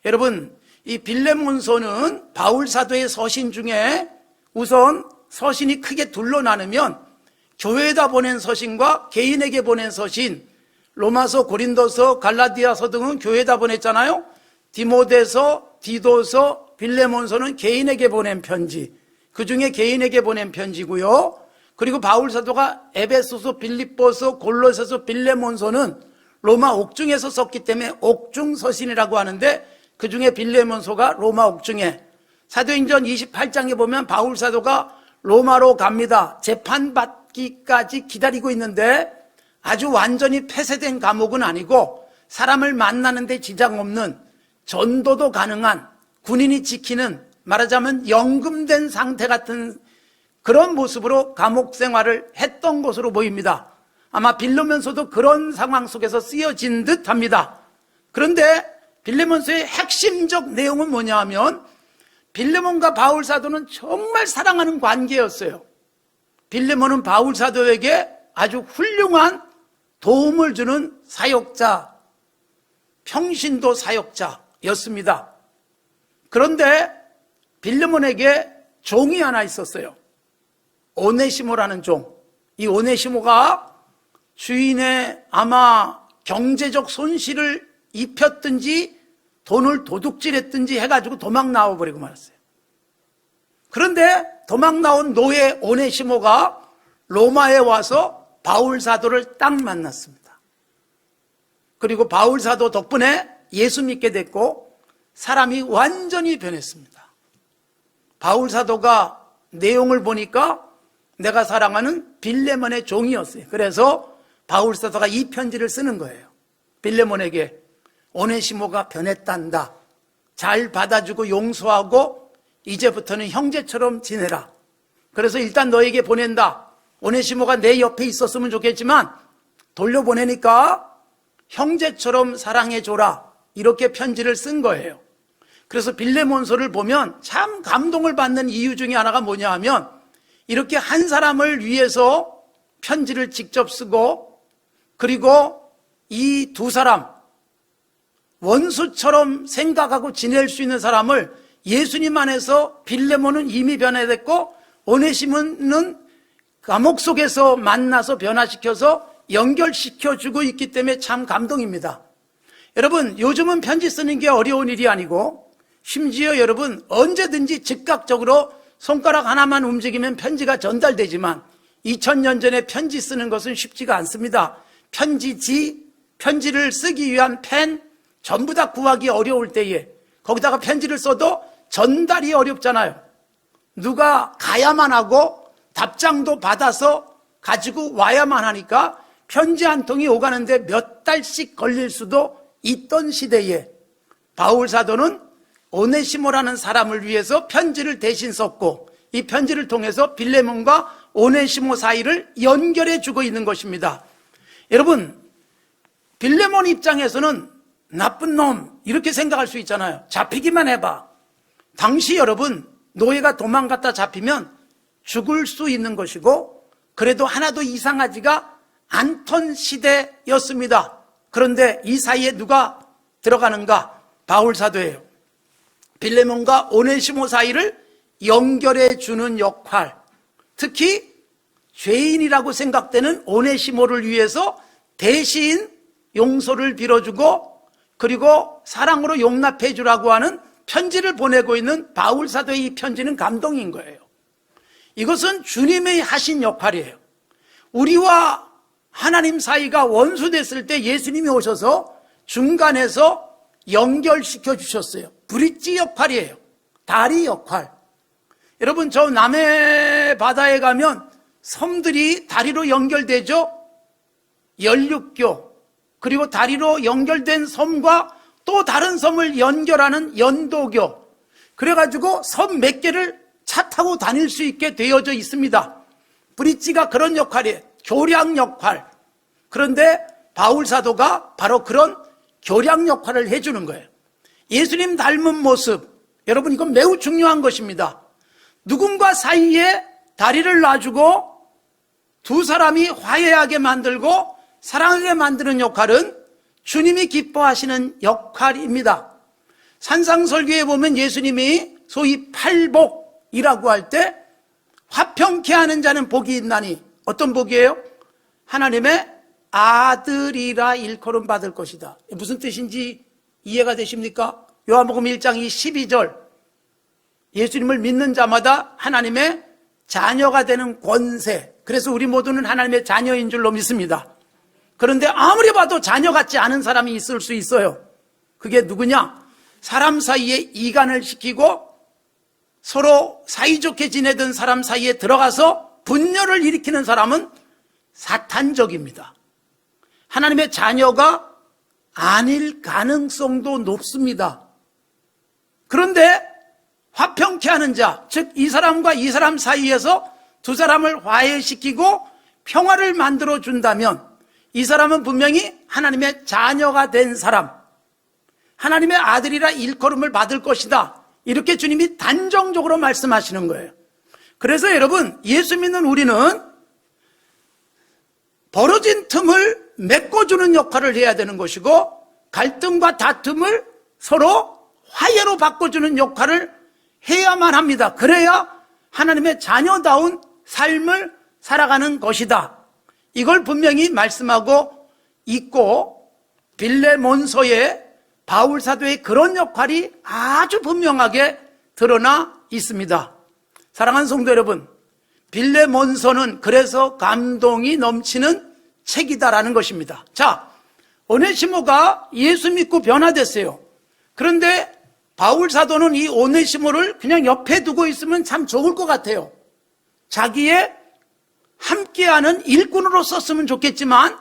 여러분, 이 빌레몬서는 바울 사도의 서신 중에 우선 서신이 크게 둘로 나누면 교회에다 보낸 서신과 개인에게 보낸 서신, 로마서, 고린도서, 갈라디아서 등은 교회에다 보냈잖아요. 디모데서, 디도서, 빌레몬서는 개인에게 보낸 편지, 그 중에 개인에게 보낸 편지고요. 그리고 바울 사도가 에베소서, 빌립보서, 골로새서, 빌레몬서는 로마 옥중에서 썼기 때문에 옥중 서신이라고 하는데, 그 중에 빌레몬서가 로마 옥중에, 사도행전 28장에 보면 바울 사도가 로마로 갑니다. 재판받기까지 기다리고 있는데 아주 완전히 폐쇄된 감옥은 아니고 사람을 만나는 데 지장 없는, 전도도 가능한, 군인이 지키는, 말하자면 연금된 상태 같은 그런 모습으로 감옥 생활을 했던 것으로 보입니다. 아마 빌레몬서도 그런 상황 속에서 쓰여진 듯 합니다. 그런데 빌레몬서의 핵심적 내용은 뭐냐 하면, 빌레몬과 바울 사도는 정말 사랑하는 관계였어요. 빌레몬은 바울 사도에게 아주 훌륭한 도움을 주는 사역자, 평신도 사역자였습니다. 그런데 빌레몬에게 종이 하나 있었어요. 오네시모라는 종. 이 오네시모가 주인의 아마 경제적 손실을 입혔든지 돈을 도둑질했든지 해가지고 도망 나와버리고 말았어요. 그런데 도망 나온 노예 오네시모가 로마에 와서 바울 사도를 딱 만났습니다. 그리고 바울 사도 덕분에 예수 믿게 됐고 사람이 완전히 변했습니다. 바울 사도가 내용을 보니까 내가 사랑하는 빌레몬의 종이었어요. 그래서 바울 사도가 이 편지를 쓰는 거예요. 빌레몬에게 오네시모가 변했단다. 잘 받아주고 용서하고 이제부터는 형제처럼 지내라. 그래서 일단 너에게 보낸다. 오네시모가 내 옆에 있었으면 좋겠지만 돌려보내니까 형제처럼 사랑해줘라. 이렇게 편지를 쓴 거예요. 그래서 빌레몬서를 보면 참 감동을 받는 이유 중에 하나가 뭐냐 하면, 이렇게 한 사람을 위해서 편지를 직접 쓰고, 그리고 이 두 사람, 원수처럼 생각하고 지낼 수 있는 사람을 예수님 안에서 빌레몬은 이미 변화됐고 오네시모는 감옥 속에서 만나서 변화시켜서 연결시켜주고 있기 때문에 참 감동입니다. 여러분, 요즘은 편지 쓰는 게 어려운 일이 아니고, 심지어 여러분 언제든지 즉각적으로 손가락 하나만 움직이면 편지가 전달되지만 2000년 전에 편지 쓰는 것은 쉽지가 않습니다. 편지지, 편지를 쓰기 위한 펜, 전부 다 구하기 어려울 때에 거기다가 편지를 써도 전달이 어렵잖아요. 누가 가야만 하고 답장도 받아서 가지고 와야만 하니까 편지 한 통이 오가는데 몇 달씩 걸릴 수도 있던 시대에 바울 사도는 오네시모라는 사람을 위해서 편지를 대신 썼고, 이 편지를 통해서 빌레몬과 오네시모 사이를 연결해 주고 있는 것입니다. 여러분, 빌레몬 입장에서는 나쁜 놈 이렇게 생각할 수 있잖아요. 잡히기만 해봐. 당시 여러분, 노예가 도망갔다 잡히면 죽을 수 있는 것이고 그래도 하나도 이상하지가 않던 시대였습니다. 그런데 이 사이에 누가 들어가는가? 바울 사도예요. 빌레몬과 오네시모 사이를 연결해 주는 역할, 특히 죄인이라고 생각되는 오네시모를 위해서 대신 용서를 빌어주고 그리고 사랑으로 용납해 주라고 하는 편지를 보내고 있는 바울 사도의 이 편지는 감동인 거예요. 이것은 주님의 하신 역할이에요. 우리와 하나님 사이가 원수됐을 때 예수님이 오셔서 중간에서 연결시켜 주셨어요. 브릿지 역할이에요. 다리 역할. 여러분, 저 남해 바다에 가면 섬들이 다리로 연결되죠. 연륙교, 그리고 다리로 연결된 섬과 또 다른 섬을 연결하는 연도교, 그래가지고 섬 몇 개를 차 타고 다닐 수 있게 되어져 있습니다. 브릿지가 그런 역할이에요. 교량 역할. 그런데 바울 사도가 바로 그런 교량 역할을 해주는 거예요. 예수님 닮은 모습, 여러분 이건 매우 중요한 것입니다. 누군가 사이에 다리를 놔주고 두 사람이 화해하게 만들고 사랑하게 만드는 역할은 주님이 기뻐하시는 역할입니다. 산상설교에 보면 예수님이 소위 팔복이라고 할 때 화평케 하는 자는 복이 있나니, 어떤 복이에요? 하나님의 아들이라 일컬음 받을 것이다. 무슨 뜻인지 이해가 되십니까? 요한복음 1장 12절, 예수님을 믿는 자마다 하나님의 자녀가 되는 권세. 그래서 우리 모두는 하나님의 자녀인 줄로 믿습니다. 그런데 아무리 봐도 자녀 같지 않은 사람이 있을 수 있어요. 그게 누구냐? 사람 사이에 이간을 시키고 서로 사이좋게 지내던 사람 사이에 들어가서 분열을 일으키는 사람은 사탄적입니다. 하나님의 자녀가 아닐 가능성도 높습니다. 그런데 화평케 하는 자, 즉 이 사람과 이 사람 사이에서 두 사람을 화해시키고 평화를 만들어 준다면 이 사람은 분명히 하나님의 자녀가 된 사람, 하나님의 아들이라 일컬음을 받을 것이다. 이렇게 주님이 단정적으로 말씀하시는 거예요. 그래서 여러분, 예수 믿는 우리는 벌어진 틈을 메꿔주는 역할을 해야 되는 것이고, 갈등과 다툼을 서로 화해로 바꿔주는 역할을 해야만 합니다. 그래야 하나님의 자녀다운 삶을 살아가는 것이다. 이걸 분명히 말씀하고 있고, 빌레몬서에 바울 사도의 그런 역할이 아주 분명하게 드러나 있습니다. 사랑하는 성도 여러분, 빌레몬서는 그래서 감동이 넘치는 책이다라는 것입니다. 자, 오네시모가 예수 믿고 변화됐어요. 그런데 바울 사도는 이 오네시모를 그냥 옆에 두고 있으면 참 좋을 것 같아요. 자기의 함께하는 일꾼으로 썼으면 좋겠지만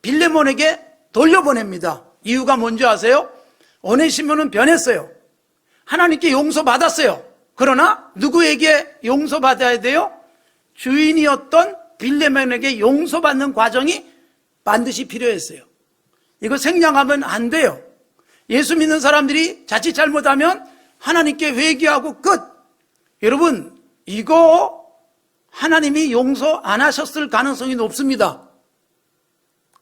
빌레몬에게 돌려보냅니다. 이유가 뭔지 아세요? 오네시모는 변했어요. 하나님께 용서받았어요. 그러나 누구에게 용서받아야 돼요? 주인이었던 빌레몬에게 용서받는 과정이 반드시 필요했어요. 이거 생략하면 안 돼요. 예수 믿는 사람들이 자칫 잘못하면 하나님께 회개하고 끝. 여러분, 이거 하나님이 용서 안 하셨을 가능성이 높습니다.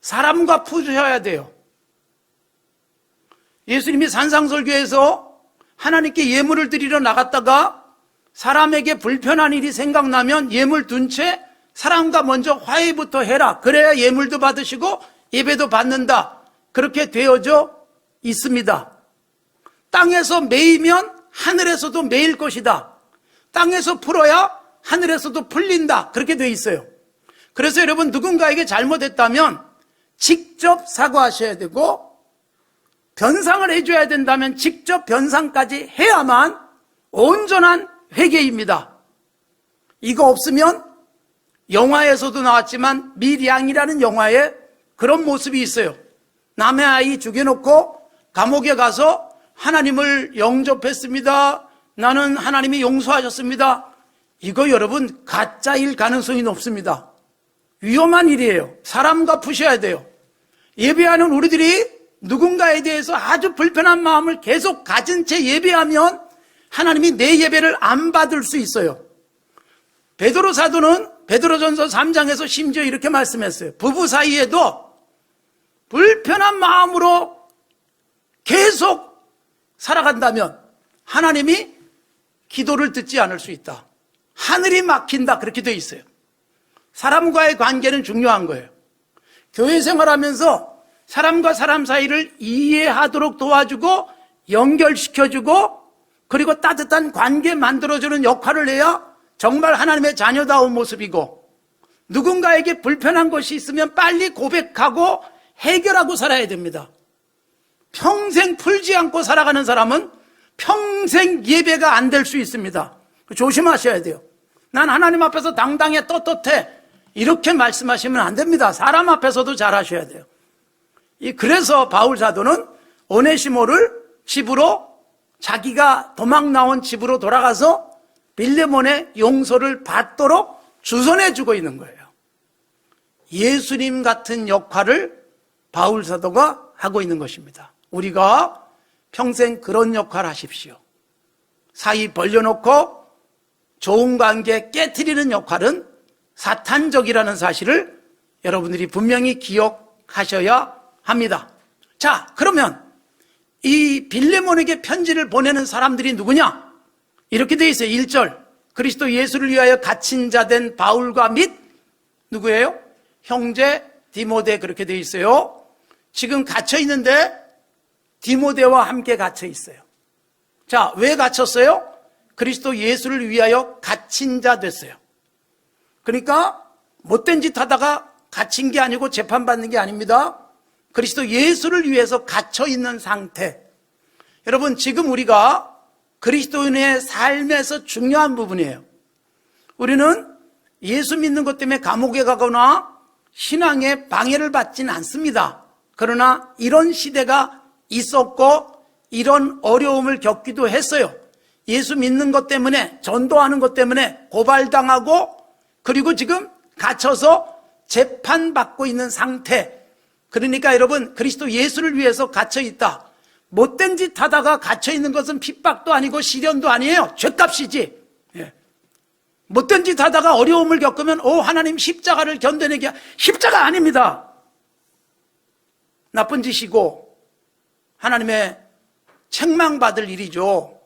사람과 푸셔야 돼요. 예수님이 산상설교에서 하나님께 예물을 드리러 나갔다가 사람에게 불편한 일이 생각나면 예물 둔 채 사람과 먼저 화해부터 해라. 그래야 예물도 받으시고 예배도 받는다. 그렇게 되어져 있습니다. 땅에서 매이면 하늘에서도 매일 것이다. 땅에서 풀어야 하늘에서도 풀린다. 그렇게 돼 있어요. 그래서 여러분, 누군가에게 잘못했다면 직접 사과하셔야 되고, 변상을 해줘야 된다면 직접 변상까지 해야만 온전한 회개입니다. 이거 없으면 영화에서도 나왔지만 밀양이라는 영화에 그런 모습이 있어요. 남의 아이 죽여놓고 감옥에 가서 하나님을 영접했습니다. 나는 하나님이 용서하셨습니다. 이거 여러분 가짜일 가능성이 높습니다. 위험한 일이에요. 사람과 푸셔야 돼요. 예배하는 우리들이 누군가에 대해서 아주 불편한 마음을 계속 가진 채 예배하면 하나님이 내 예배를 안 받을 수 있어요. 베드로 사도는 베드로전서 3장에서 심지어 이렇게 말씀했어요. 부부 사이에도 불편한 마음으로 계속 살아간다면 하나님이 기도를 듣지 않을 수 있다. 하늘이 막힌다. 그렇게 돼 있어요. 사람과의 관계는 중요한 거예요. 교회 생활하면서 사람과 사람 사이를 이해하도록 도와주고 연결시켜주고 그리고 따뜻한 관계 만들어주는 역할을 해야 정말 하나님의 자녀다운 모습이고, 누군가에게 불편한 것이 있으면 빨리 고백하고 해결하고 살아야 됩니다. 평생 풀지 않고 살아가는 사람은 평생 예배가 안 될 수 있습니다. 조심하셔야 돼요. 난 하나님 앞에서 당당해 떳떳해 이렇게 말씀하시면 안 됩니다. 사람 앞에서도 잘하셔야 돼요. 그래서 바울 사도는 오네시모를 집으로, 자기가 도망 나온 집으로 돌아가서 빌레몬의 용서를 받도록 주선해 주고 있는 거예요. 예수님 같은 역할을 바울 사도가 하고 있는 것입니다. 우리가 평생 그런 역할 하십시오. 사이 벌려놓고 좋은 관계 깨트리는 역할은 사탄적이라는 사실을 여러분들이 분명히 기억하셔야 합니다. 자, 그러면 이 이 빌레몬에게 편지를 보내는 사람들이 누구냐? 이렇게 되어 있어요. 1절. 그리스도 예수를 위하여 갇힌 자 된 바울과 및 누구예요? 형제 디모데, 그렇게 되어 있어요. 지금 갇혀 있는데 디모데와 함께 갇혀 있어요. 자, 왜 갇혔어요? 그리스도 예수를 위하여 갇힌 자 됐어요. 그러니까 못된 짓 하다가 갇힌 게 아니고 재판받는 게 아닙니다. 그리스도 예수를 위해서 갇혀 있는 상태. 여러분, 지금 우리가 그리스도인의 삶에서 중요한 부분이에요. 우리는 예수 믿는 것 때문에 감옥에 가거나 신앙에 방해를 받지는 않습니다. 그러나 이런 시대가 있었고 이런 어려움을 겪기도 했어요. 예수 믿는 것 때문에, 전도하는 것 때문에 고발당하고, 그리고 지금 갇혀서 재판받고 있는 상태. 그러니까 여러분, 그리스도 예수를 위해서 갇혀 있다. 못된 짓 하다가 갇혀 있는 것은 핍박도 아니고 시련도 아니에요. 죄값이지. 예. 못된 짓 하다가 어려움을 겪으면 하나님 십자가를 견뎌내기, 십자가 아닙니다. 나쁜 짓이고 하나님의 책망받을 일이죠.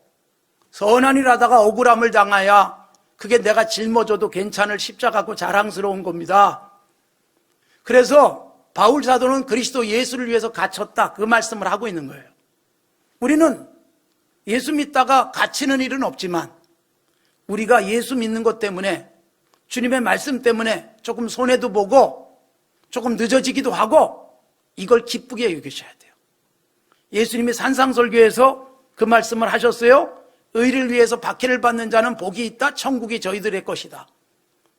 선한 일 하다가 억울함을 당하야 그게 내가 짊어져도 괜찮을 십자가고 자랑스러운 겁니다. 그래서 바울 사도는 그리스도 예수를 위해서 갇혔다, 그 말씀을 하고 있는 거예요. 우리는 예수 믿다가 갇히는 일은 없지만 우리가 예수 믿는 것 때문에, 주님의 말씀 때문에 조금 손해도 보고 조금 늦어지기도 하고, 이걸 기쁘게 여기셔야 돼요. 예수님이 산상설교에서 그 말씀을 하셨어요. 의를 위해서 박해를 받는 자는 복이 있다. 천국이 저희들의 것이다.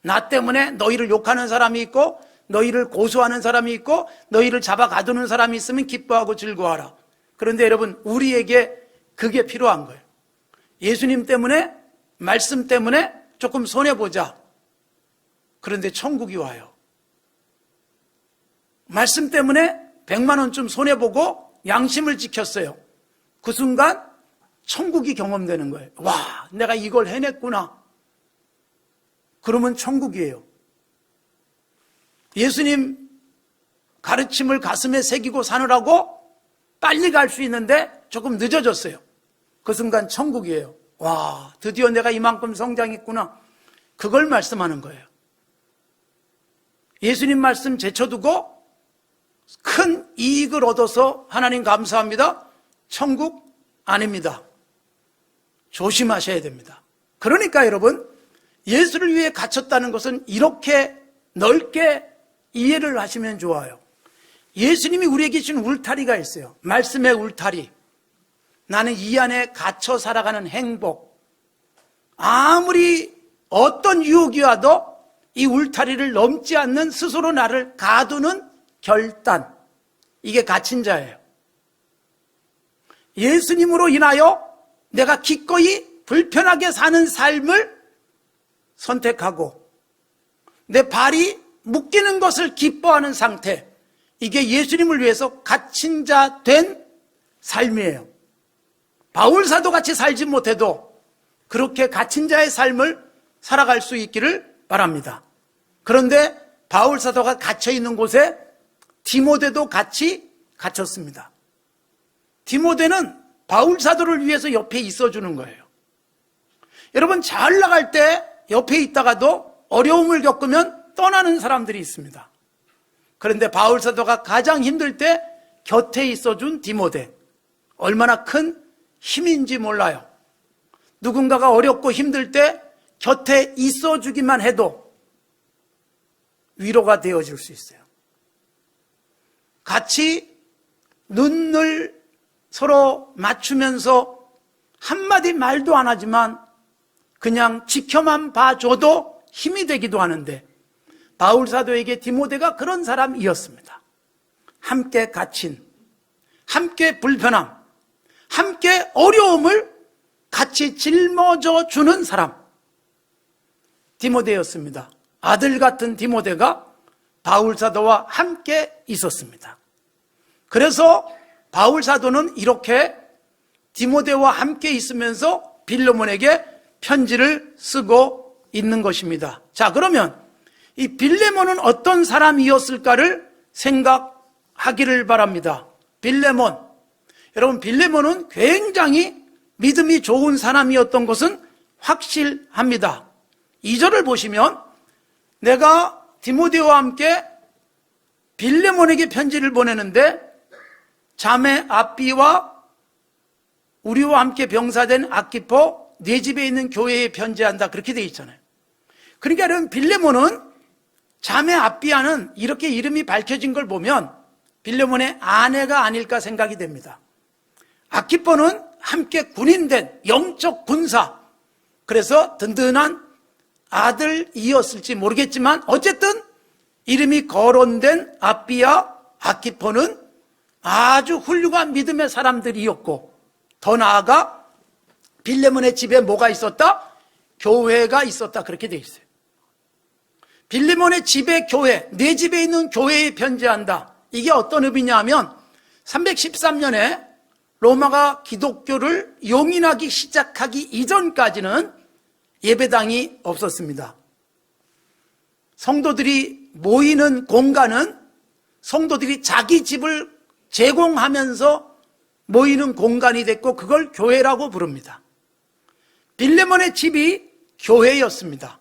나 때문에 너희를 욕하는 사람이 있고 너희를 고소하는 사람이 있고 너희를 잡아 가두는 사람이 있으면 기뻐하고 즐거워하라. 그런데 여러분, 우리에게 그게 필요한 거예요. 예수님 때문에, 말씀 때문에 조금 손해보자. 그런데 천국이 와요. 말씀 때문에 100만 원쯤 손해보고 양심을 지켰어요. 그 순간 천국이 경험되는 거예요. 와, 내가 이걸 해냈구나. 그러면 천국이에요. 예수님 가르침을 가슴에 새기고 사느라고 빨리 갈 수 있는데 조금 늦어졌어요. 그 순간 천국이에요. 와, 드디어 내가 이만큼 성장했구나. 그걸 말씀하는 거예요. 예수님 말씀 제쳐두고 큰 이익을 얻어서 하나님 감사합니다. 천국 아닙니다. 조심하셔야 됩니다. 그러니까 여러분, 예수를 위해 갇혔다는 것은 이렇게 넓게 이해를 하시면 좋아요. 예수님이 우리에게 주신 울타리가 있어요. 말씀의 울타리. 나는 이 안에 갇혀 살아가는 행복. 아무리 어떤 유혹이 와도 이 울타리를 넘지 않는, 스스로 나를 가두는 결단. 이게 갇힌 자예요. 예수님으로 인하여 내가 기꺼이 불편하게 사는 삶을 선택하고 내 발이 묶이는 것을 기뻐하는 상태. 이게 예수님을 위해서 갇힌 자 된 삶이에요. 바울 사도같이 살지 못해도 그렇게 갇힌 자의 삶을 살아갈 수 있기를 바랍니다. 그런데 바울 사도가 갇혀 있는 곳에 디모데도 같이 갇혔습니다. 디모데는 바울 사도를 위해서 옆에 있어주는 거예요. 여러분, 잘 나갈 때 옆에 있다가도 어려움을 겪으면 떠나는 사람들이 있습니다. 그런데 바울 사도가 가장 힘들 때 곁에 있어준 디모데, 얼마나 큰 힘인지 몰라요. 누군가가 어렵고 힘들 때 곁에 있어주기만 해도 위로가 되어질 수 있어요. 같이 눈을 서로 맞추면서 한마디 말도 안 하지만 그냥 지켜만 봐줘도 힘이 되기도 하는데, 바울 사도에게 디모데가 그런 사람이었습니다. 함께 갇힌, 함께 불편함, 함께 어려움을 같이 짊어져 주는 사람, 디모데였습니다. 아들 같은 디모데가 바울 사도와 함께 있었습니다. 그래서 바울 사도는 이렇게 디모데와 함께 있으면서 빌레몬에게 편지를 쓰고 있는 것입니다. 자, 그러면 이 빌레몬은 어떤 사람이었을까를 생각하기를 바랍니다. 빌레몬, 여러분, 빌레몬은 굉장히 믿음이 좋은 사람이었던 것은 확실합니다. 2절을 보시면 내가 디모데와 함께 빌레몬에게 편지를 보내는데 자매 아삐와 우리와 함께 병사된 아키포 네 집에 있는 교회에 편지한다, 그렇게 되어 있잖아요. 그러니까 여러분, 빌레몬은 자매 아삐아는 이렇게 이름이 밝혀진 걸 보면 빌레몬의 아내가 아닐까 생각이 됩니다. 아키포는 함께 군인된 영적 군사, 그래서 든든한 아들이었을지 모르겠지만 어쨌든 이름이 거론된 아삐아, 아키포는 아주 훌륭한 믿음의 사람들이었고, 더 나아가 빌레몬의 집에 뭐가 있었다? 교회가 있었다, 그렇게 되어 있어요. 빌레몬의 집에 교회, 내 집에 있는 교회에 편지한다. 이게 어떤 의미냐 하면 313년에 로마가 기독교를 용인하기 시작하기 이전까지는 예배당이 없었습니다. 성도들이 모이는 공간은 성도들이 자기 집을 제공하면서 모이는 공간이 됐고, 그걸 교회라고 부릅니다. 빌레몬의 집이 교회였습니다.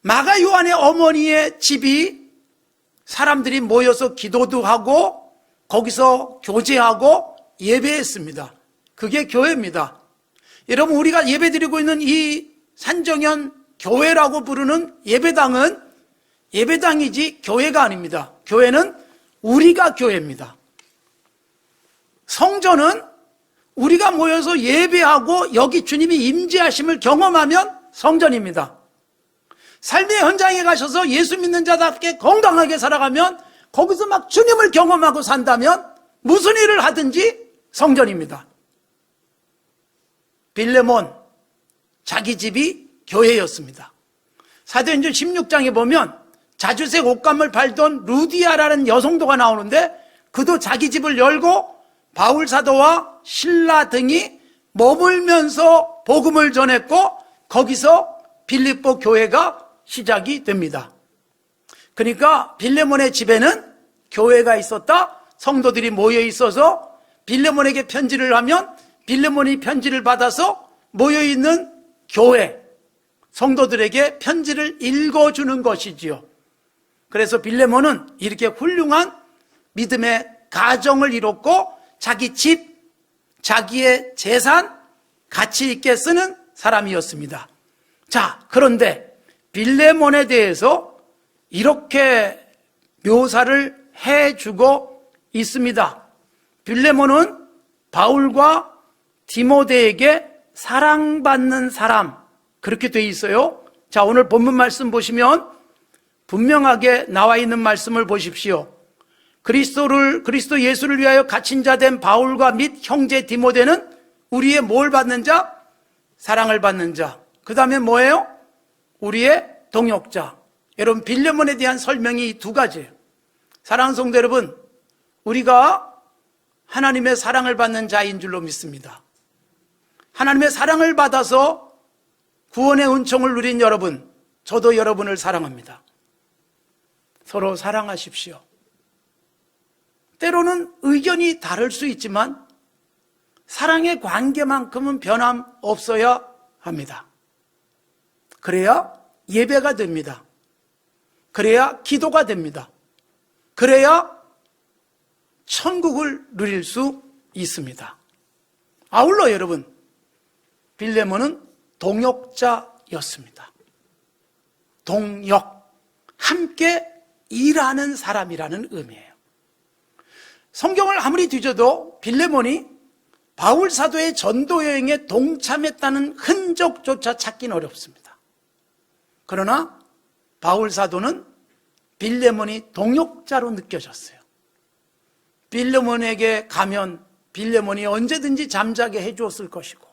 마가 요한의 어머니의 집이 사람들이 모여서 기도도 하고 거기서 교제하고 예배했습니다. 그게 교회입니다. 여러분, 우리가 예배드리고 있는 이 산정현 교회라고 부르는 예배당은 예배당이지 교회가 아닙니다. 교회는 우리가 교회입니다. 성전은 우리가 모여서 예배하고 여기 주님이 임재하심을 경험하면 성전입니다. 삶의 현장에 가셔서 예수 믿는 자답게 건강하게 살아가면, 거기서 막 주님을 경험하고 산다면 무슨 일을 하든지 성전입니다. 빌레몬, 자기 집이 교회였습니다. 사도행전 16장에 보면 자주색 옷감을 팔던 루디아라는 여성도가 나오는데, 그도 자기 집을 열고 바울 사도와 실라 등이 머물면서 복음을 전했고, 거기서 빌립보 교회가 시작이 됩니다. 그러니까 빌레몬의 집에는 교회가 있었다. 성도들이 모여 있어서 빌레몬에게 편지를 하면 빌레몬이 편지를 받아서 모여있는 교회, 성도들에게 편지를 읽어주는 것이지요. 그래서 빌레몬은 이렇게 훌륭한 믿음의 가정을 이뤘고, 자기 집, 자기의 재산, 가치 있게 쓰는 사람이었습니다. 자, 그런데 빌레몬에 대해서 이렇게 묘사를 해주고 있습니다. 빌레몬은 바울과 디모데에게 사랑받는 사람, 그렇게 돼 있어요. 자, 오늘 본문 말씀 보시면 분명하게 나와 있는 말씀을 보십시오. 그리스도 예수를 위하여 갇힌 자 된 바울과 및 형제 디모데는 우리의 뭘 받는 자? 사랑을 받는 자. 그 다음에 뭐예요? 우리의 동역자. 여러분, 빌레몬에 대한 설명이 두 가지예요. 사랑하는 성도 여러분, 우리가 하나님의 사랑을 받는 자인 줄로 믿습니다. 하나님의 사랑을 받아서 구원의 은총을 누린 여러분, 저도 여러분을 사랑합니다. 서로 사랑하십시오. 때로는 의견이 다를 수 있지만 사랑의 관계만큼은 변함없어야 합니다. 그래야 예배가 됩니다. 그래야 기도가 됩니다. 그래야 천국을 누릴 수 있습니다. 아울러 여러분, 빌레몬은 동역자였습니다. 동역, 함께 일하는 사람이라는 의미예요. 성경을 아무리 뒤져도 빌레몬이 바울 사도의 전도 여행에 동참했다는 흔적조차 찾긴 어렵습니다. 그러나 바울 사도는 빌레몬이 동역자로 느껴졌어요. 빌레몬에게 가면 빌레몬이 언제든지 잠자게 해주었을 것이고,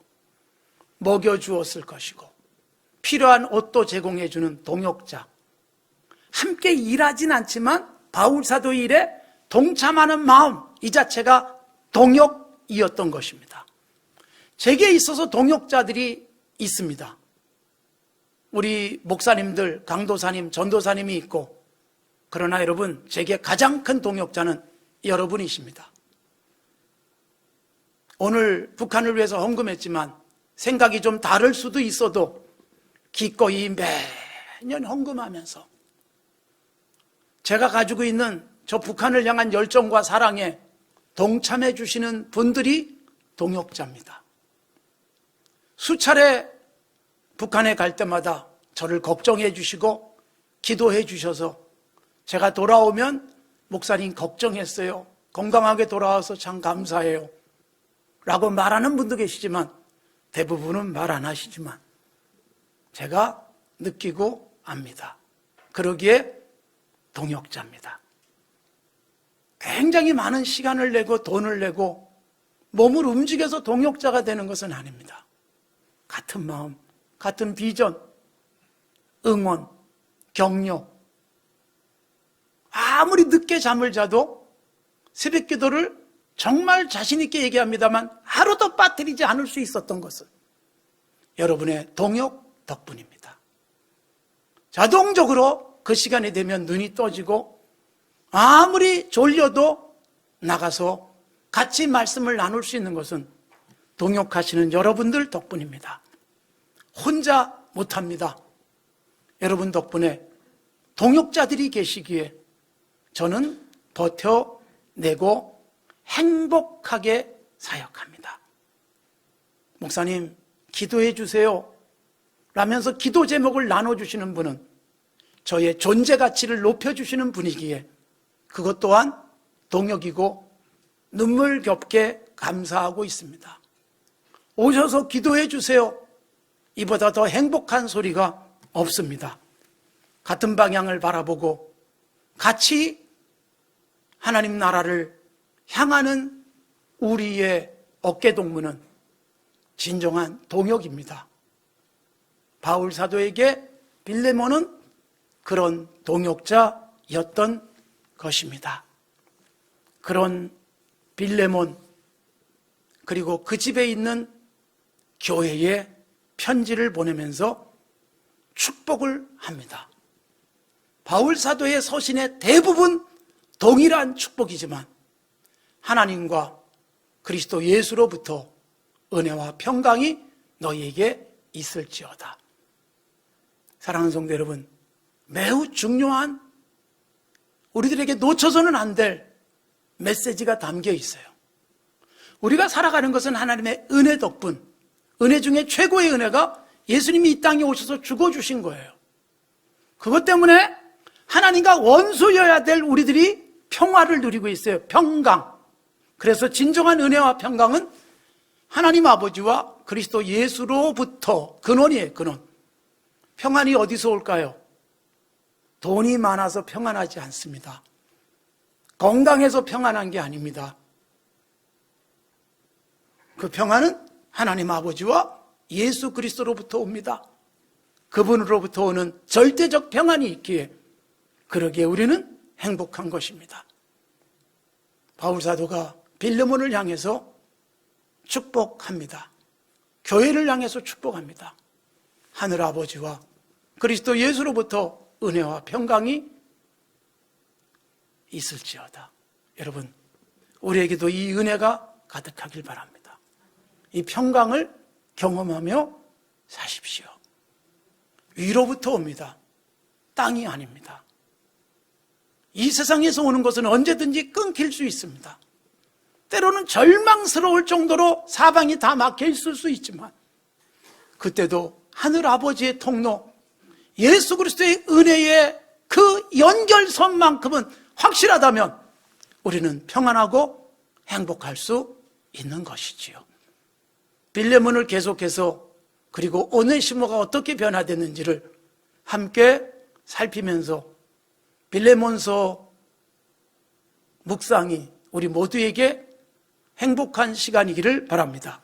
먹여주었을 것이고, 필요한 옷도 제공해주는 동역자. 함께 일하진 않지만 바울 사도의 일에 동참하는 마음, 이 자체가 동역이었던 것입니다. 제게 있어서 동역자들이 있습니다. 우리 목사님들, 강도사님, 전도사님이 있고, 그러나 여러분, 제게 가장 큰 동역자는 여러분이십니다. 오늘 북한을 위해서 헌금했지만 생각이 좀 다를 수도 있어도 기꺼이 매년 헌금하면서 제가 가지고 있는 저 북한을 향한 열정과 사랑에 동참해 주시는 분들이 동역자입니다. 수차례 북한에 갈 때마다 저를 걱정해 주시고 기도해 주셔서 제가 돌아오면 목사님 걱정했어요. 건강하게 돌아와서 참 감사해요. 라고 말하는 분도 계시지만 대부분은 말 안 하시지만 제가 느끼고 압니다. 그러기에 동역자입니다. 굉장히 많은 시간을 내고 돈을 내고 몸을 움직여서 동역자가 되는 것은 아닙니다. 같은 마음, 같은 비전, 응원, 격려. 아무리 늦게 잠을 자도 새벽 기도를 정말 자신 있게 얘기합니다만 하루도 빠뜨리지 않을 수 있었던 것은 여러분의 동역 덕분입니다. 자동적으로 그 시간이 되면 눈이 떠지고 아무리 졸려도 나가서 같이 말씀을 나눌 수 있는 것은 동역하시는 여러분들 덕분입니다. 혼자 못합니다. 여러분 덕분에 동역자들이 계시기에 저는 버텨내고 행복하게 사역합니다. 목사님 기도해 주세요 라면서 기도 제목을 나눠주시는 분은 저의 존재 가치를 높여주시는 분이기에 그것 또한 동역이고 눈물겹게 감사하고 있습니다. 오셔서 기도해 주세요. 이보다 더 행복한 소리가 없습니다. 같은 방향을 바라보고 같이 하나님 나라를 향하는 우리의 어깨동무는 진정한 동역입니다. 바울 사도에게 빌레몬은 그런 동역자였던 것입니다. 그런 빌레몬 그리고 그 집에 있는 교회에 편지를 보내면서 축복을 합니다. 바울 사도의 서신의 대부분 동일한 축복이지만 하나님과 그리스도 예수로부터 은혜와 평강이 너희에게 있을지어다. 사랑하는 성도 여러분, 매우 중요한 우리들에게 놓쳐서는 안 될 메시지가 담겨 있어요. 우리가 살아가는 것은 하나님의 은혜 덕분, 은혜 중에 최고의 은혜가 예수님이 이 땅에 오셔서 죽어주신 거예요. 그것 때문에 하나님과 원수여야 될 우리들이 평화를 누리고 있어요. 평강. 그래서 진정한 은혜와 평강은 하나님 아버지와 그리스도 예수로부터 근원이에요. 근원. 평안이 어디서 올까요? 돈이 많아서 평안하지 않습니다. 건강해서 평안한 게 아닙니다. 그 평안은 하나님 아버지와 예수 그리스도로부터 옵니다. 그분으로부터 오는 절대적 평안이 있기에 그러기에 우리는 행복한 것입니다. 바울 사도가 빌레몬을 향해서 축복합니다. 교회를 향해서 축복합니다. 하늘 아버지와 그리스도 예수로부터 은혜와 평강이 있을지어다. 여러분, 우리에게도 이 은혜가 가득하길 바랍니다. 이 평강을 경험하며 사십시오. 위로부터 옵니다. 땅이 아닙니다. 이 세상에서 오는 것은 언제든지 끊길 수 있습니다. 때로는 절망스러울 정도로 사방이 다 막혀 있을 수 있지만 그때도 하늘 아버지의 통로, 예수 그리스도의 은혜의 그 연결선만큼은 확실하다면 우리는 평안하고 행복할 수 있는 것이지요. 빌레몬을 계속해서 그리고 오네시모가 어떻게 변화됐는지를 함께 살피면서 빌레몬서 묵상이 우리 모두에게 행복한 시간이기를 바랍니다.